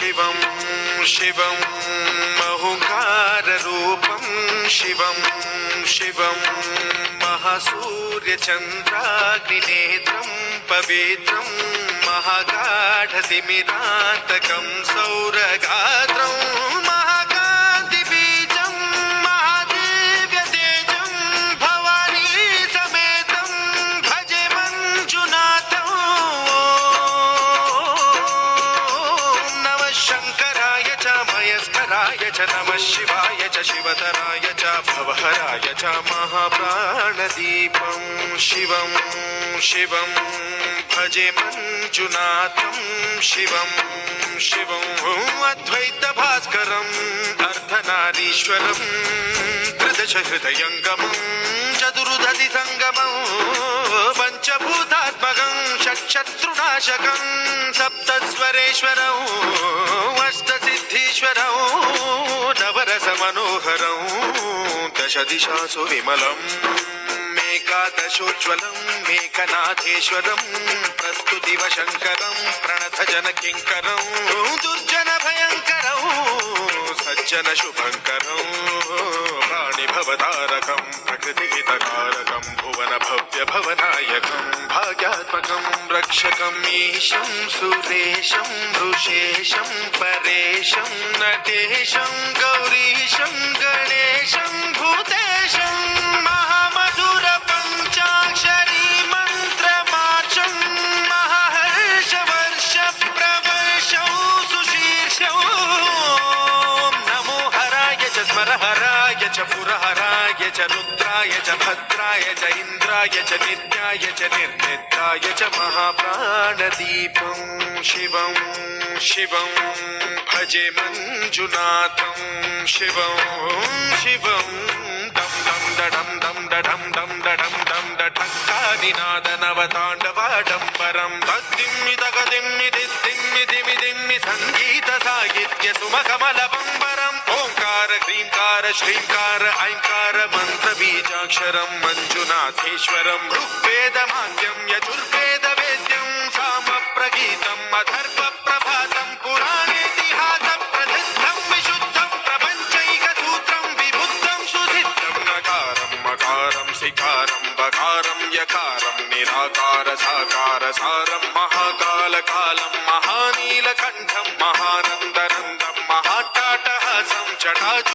शिवं शिवं महुकाररूपं शिवं शिवं महासूर्यचन्द्राग्निनेत्रं पवित्रं महागाढतिमिरान्तकं सौरगात्रं महाकान्तिबीजं महादिव्यतेजं भवानी समेतं भजे मञ्जुनाथं। नमः शङ्कराय च मयस्कराय च नमः शिवाय च शिवतराय च भवहराय च महाप्राणदीपं शिवं शिवं भजे मञ्जुनाथं शिवं शिवं अद्वैतभास्करम् अर्धनारीश्वरं त्रिदशहृदयङ्गमं चतुर्दधिसङ्गमं पञ्चभूतात्मकं षट्शत्रुनाशकं सप्तस्वरेश्वरं अष्टसिद्धीश्वरं नवरसमनोहरं दशदिशासु विमलम् एकादशोज्ज्वलं मेघनाथेश्वरं प्रस्तुतिवशङ्करं प्रणतजनकिङ्करं दुर्जनभयङ्करं सज्जनशुभङ्करं प्राणिभवतारकं प्रकृतिहितकारकं भुवनभव्यभवनायकं भाग्यात्मकं रक्षकं ईशं सुरेशं ऋषेशं परेशं नटेशं गौरीशं गणेशं भूतेशं महामधुर पञ्चाक्षरी मन्त्रमार्चं महाहर्षवर्ष प्रवर्षौ सुशीर्षौ नमो हराय च स्मरहराय च पुरहराय च रुद्राय च भद्राय च इन्द्राय च नित्याय च निर्निद्राय च महाप्राणदीपं शिवं शिवं भजे मञ्जुनाथं शिवं शिवं दं दं दडं दं दडं दं दडं दं दठक्कादिनादनवताण्डवाडम्बरं तद्दिम्मि तगदिम्मि दिद्दिम्मि दिमि दिम्मि सङ्गीतसाहित्य सुमकमलबम्बरम् ओङ्कार ह्रीङ्कार श्रीङ्कार ऐङ्कार मन्त्रबीजाक्षरं मञ्जुनाथेश्वरं ऋग्वेदमाद्यं यजुर्वेदवेद्यं सामप्रगीतम् अथर्वप्रभातं पुराणेतिहासं प्रसिद्धं विशुद्धं प्रपञ्चैकसूत्रं विबुद्धं सुसिद्धं नकारं मकारं सिकारं बकारं यकारं निराकार साकार सारं महाकालकालं महानीलकण्ठं